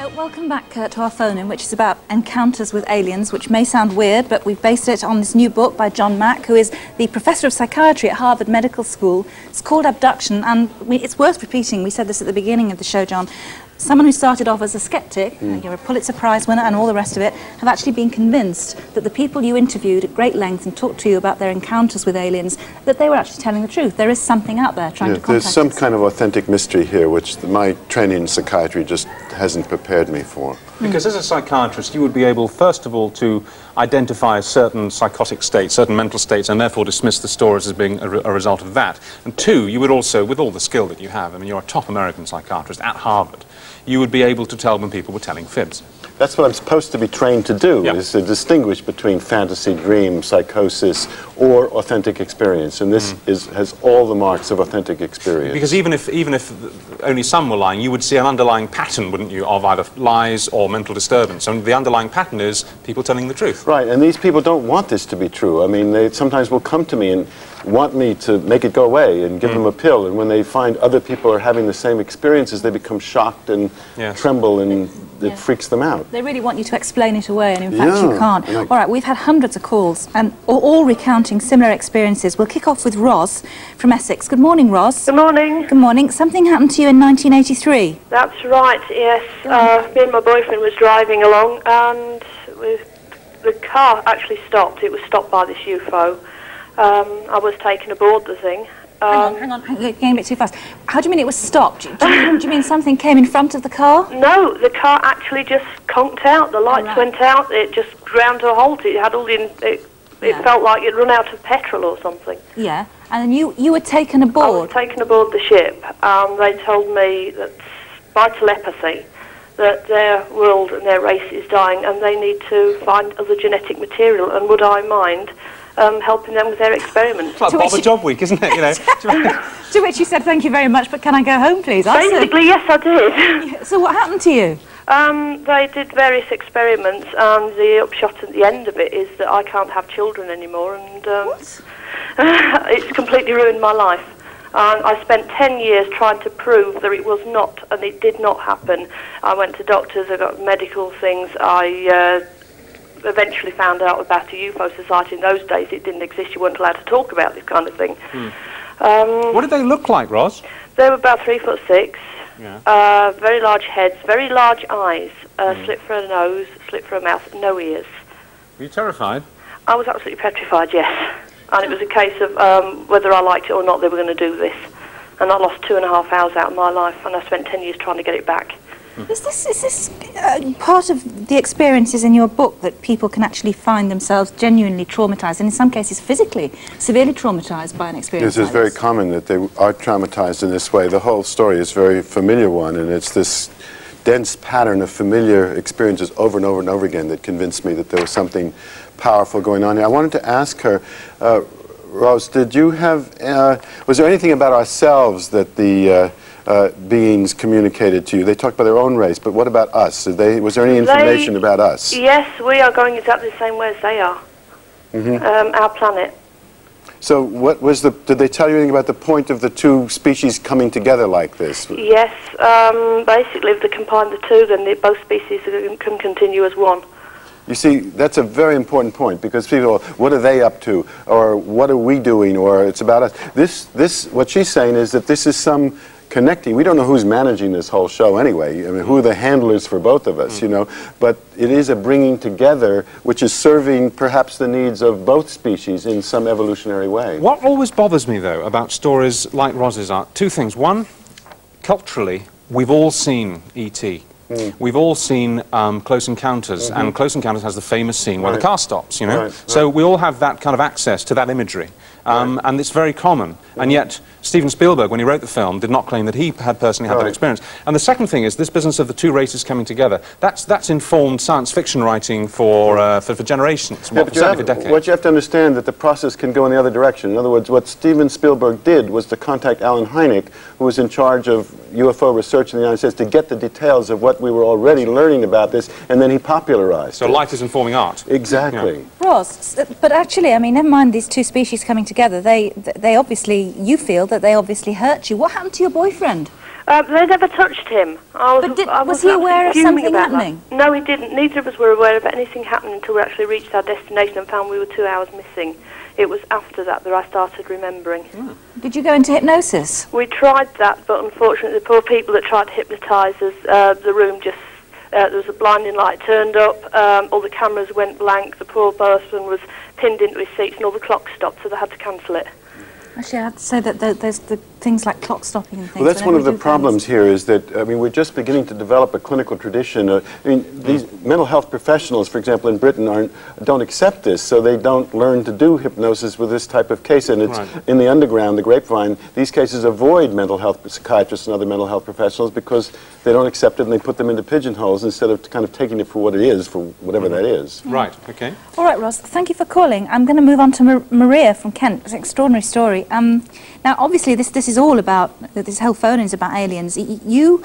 So welcome back to our phone-in, which is about encounters with aliens, which may sound weird, but we've based it on this new book by John Mack, who is the professor of psychiatry at Harvard Medical School. It's called Abduction, and it's worth repeating. We said this at the beginning of the show, John. Someone who started off as a skeptic, you're a Pulitzer Prize winner and all the rest of it, have actually been convinced that the people you interviewed at great length and talked to you about their encounters with aliens, that they were actually telling the truth. There is something out there trying to contact There's some us. kind of authentic mystery here, which my training in psychiatry just hasn't prepared me for. Because as a psychiatrist, you would be able, first of all, to identify certain psychotic states, certain mental states, and therefore dismiss the stories as being a result of that. And two, you would also, with all the skill that you have, I mean, you're a top American psychiatrist at Harvard, you would be able to tell when people were telling fibs. That's what I'm supposed to be trained to do, Yep. is to distinguish between fantasy, dream, psychosis, or authentic experience. And this has all the marks of authentic experience. Because even if only some were lying, you would see an underlying pattern, wouldn't you, of either lies or mental disturbance. And the underlying pattern is people telling the truth. Right, and these people don't want this to be true. I mean, they sometimes will come to me and want me to make it go away and give them a pill. And when they find other people are having the same experiences, they become shocked and tremble, and it freaks them out. They really want you to explain it away, and in fact you can't. Like, all right, we've had hundreds of calls, and all recounting similar experiences. We'll kick off with Ros from Essex. Good morning, Ros. Good morning. Good morning. Something happened to you in 1983. That's right, yes. Me and my boyfriend was driving along, and the car actually stopped. It was stopped by this UFO. I was taken aboard the thing. Hang on, getting a bit too fast. How do you mean it was stopped? Do you mean something came in front of the car? No, the car actually just conked out. The lights went out. It just ground to a halt. It had all the... It felt like it'd run out of petrol or something. Yeah, and you were taken aboard? I was taken aboard the ship. They told me that by telepathy that their world and their race is dying, and they need to find other genetic material, and would I mind helping them with their experiments. It's like Bob a Job Week, isn't it? You know. To which you said, thank you very much, but can I go home, please? Basically, yes, I did. So what happened to you? They did various experiments, and the upshot at the end of it is that I can't have children anymore, and it's completely ruined my life. I spent 10 years trying to prove that it was not, and it did not happen. I went to doctors, I got medical things, I eventually found out about a UFO society. In those days it didn't exist, you weren't allowed to talk about this kind of thing. What did they look like, Ros? They were about 3'6", very large heads, very large eyes, slit for a nose, slit for a mouth, no ears. Were you terrified? I was absolutely petrified, yes. And it was a case of whether I liked it or not, they were going to do this. And I lost 2.5 hours out of my life, and I spent 10 years trying to get it back. Is this part of the experiences in your book, that people can actually find themselves genuinely traumatised, and in some cases physically, severely traumatised by an experience This is very common that they are traumatized in this way. The whole story is a very familiar one, and it's this dense pattern of familiar experiences over and over and over again that convinced me that there was something powerful going on here. I wanted to ask her, Rose, did you have, was there anything about ourselves that the beings communicated to you? They talked about their own race, but what about us? Was there any information about us? Yes, we are going exactly the same way as they are. Our planet. So what was did they tell you anything about the point of the two species coming together like this? Yes, basically if they combine the two, then both species can continue as one. You see, that's a very important point, because people, what are they up to, or what are we doing, or it's about us. What she's saying is that this is some connecting. We don't know who's managing this whole show anyway. I mean, who are the handlers for both of us, you know? But it is a bringing together which is serving perhaps the needs of both species in some evolutionary way. What always bothers me, though, about stories like Ros's are two things. One, culturally, we've all seen E.T. We've all seen Close Encounters, and Close Encounters has the famous scene where the car stops, you know? So we all have that kind of access to that imagery, and it's very common. And yet, Steven Spielberg, when he wrote the film, did not claim that he had personally had that experience. And the second thing is this business of the two races coming together. That's informed science fiction writing for generations, certainly for decades. What you have to understand, that the process can go in the other direction. In other words, what Steven Spielberg did was to contact Alan Hynek, who was in charge of UFO research in the United States, to get the details of what we were already learning about this, and then he popularized So light is informing art. Exactly. Yeah. Ross, but actually, I mean, never mind these two species coming together, they obviously, you feel that they obviously hurt you. What happened to your boyfriend? They never touched him. Was he aware of something happening? That. No, he didn't. Neither of us were aware of anything happening until we actually reached our destination and found we were 2 hours missing. It was after that I started remembering. Did you go into hypnosis? We tried that, but unfortunately the poor people that tried to hypnotise us, the room just, there was a blinding light turned up, all the cameras went blank, the poor person was pinned into his seats and all the clocks stopped, so they had to cancel it. Actually, I have to say that there's the things like clock stopping and things. Well, that's one of the problems here is that, I mean, we're just beginning to develop a clinical tradition. I mean, these mental health professionals, for example, in Britain, don't accept this, so they don't learn to do hypnosis with this type of case. And it's in the underground, the grapevine, these cases avoid mental health psychiatrists and other mental health professionals because they don't accept it and they put them into pigeonholes instead of kind of taking it for what it is, for whatever that is. Right, okay. All right, Ross, thank you for calling. I'm going to move on to Maria from Kent. It's an extraordinary story. Now, obviously, this is all about, this whole phone-in is about aliens. You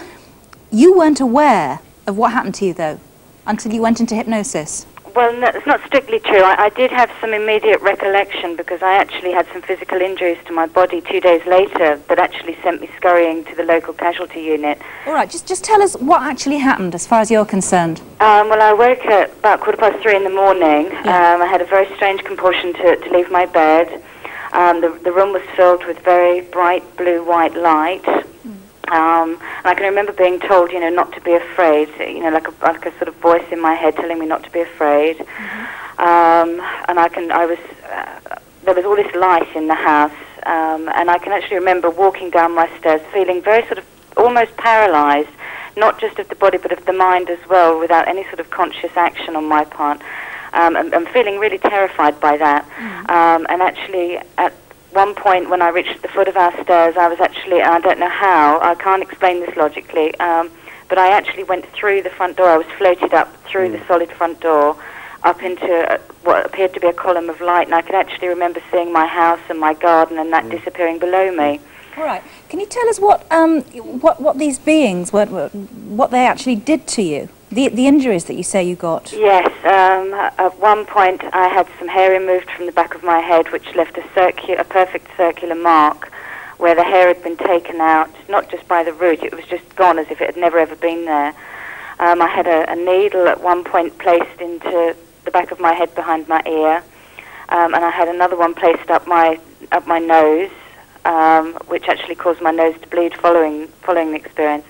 weren't aware of what happened to you, though, until you went into hypnosis. Well, no, it's not strictly true. I did have some immediate recollection because I actually had some physical injuries to my body 2 days later that actually sent me scurrying to the local casualty unit. All right, just tell us what actually happened as far as you're concerned. Well, I woke at about 3:15 in the morning. I had a very strange compulsion to leave my bed. The room was filled with very bright blue-white light. And I can remember being told, you know, not to be afraid, you know, like a sort of voice in my head telling me not to be afraid. And there was all this light in the house, and I can actually remember walking down my stairs feeling very sort of almost paralysed, not just of the body but of the mind as well, without any sort of conscious action on my part. I'm feeling really terrified by that. And actually, at one point when I reached the foot of our stairs, I was actually, I don't know how, I can't explain this logically, but I actually went through the front door. I was floated up through the solid front door, up into what appeared to be a column of light, and I could actually remember seeing my house and my garden and that disappearing below me. All right. Can you tell us what these beings, what they actually did to you? The injuries that you say you got? Yes. At one point I had some hair removed from the back of my head which left a perfect circular mark where the hair had been taken out, not just by the root, it was just gone as if it had never ever been there. I had a needle at one point placed into the back of my head behind my ear, and I had another one placed up my nose, which actually caused my nose to bleed following the experience.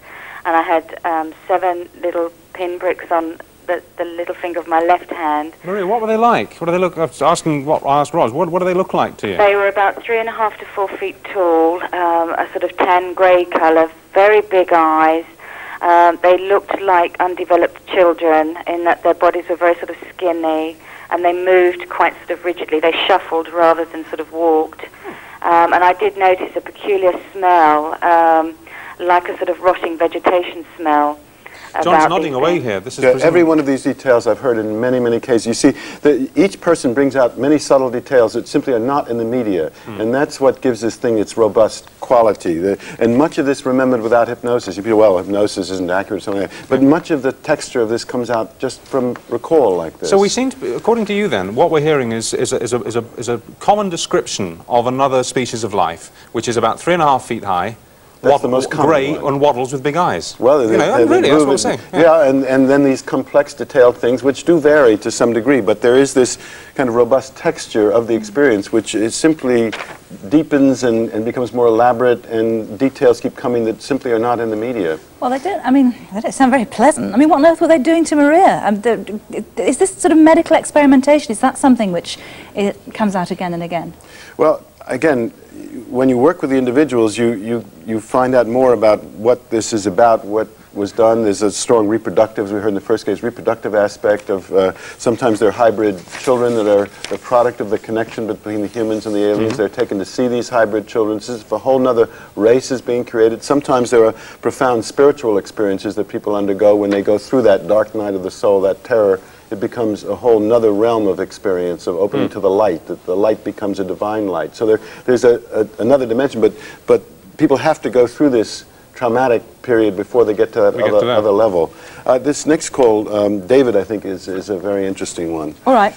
And I had 7 little pinpricks on the little finger of my left hand. Maria, what were they like? What do they look? I was asking what I asked Roz. What do they look like to you? They were about 3.5 to 4 feet tall, a sort of tan grey colour, very big eyes. They looked like undeveloped children in that their bodies were very sort of skinny, and they moved quite sort of rigidly. They shuffled rather than sort of walked. And I did notice a peculiar smell, like a sort of rotting vegetation smell. John's nodding away here. This is every one of these details I've heard in many, many cases. You see, each person brings out many subtle details that simply are not in the media, and that's what gives this thing its robust quality. And much of this remembered without hypnosis. You feel, well, hypnosis isn't accurate or something like that. But much of the texture of this comes out just from recall like this. So we seem to be, according to you then, what we're hearing is a common description of another species of life, which is about 3.5 feet high, That's the most common grey one. and waddles with big eyes. Well, really, that's what I'm saying. Yeah, and then these complex, detailed things, which do vary to some degree, but there is this kind of robust texture of the experience, which is simply deepens and becomes more elaborate, and details keep coming that simply are not in the media. Well, they don't sound very pleasant. I mean, what on earth were they doing to Maria? Is this sort of medical experimentation? Is that something which comes out again and again? Well, again, when you work with the individuals, you find out more about what this is about, what was done. There's a strong reproductive, as we heard in the first case, reproductive aspect of sometimes they're hybrid children that are the product of the connection between the humans and the aliens. They're taken to see these hybrid children. This is a whole other race is being created. Sometimes there are profound spiritual experiences that people undergo when they go through that dark night of the soul, that terror. It becomes a whole nother realm of experience of opening to the light, that the light becomes a divine light. So there's another dimension, but people have to go through this traumatic period before they get to that other level. This next call, David, I think, is a very interesting one. All right.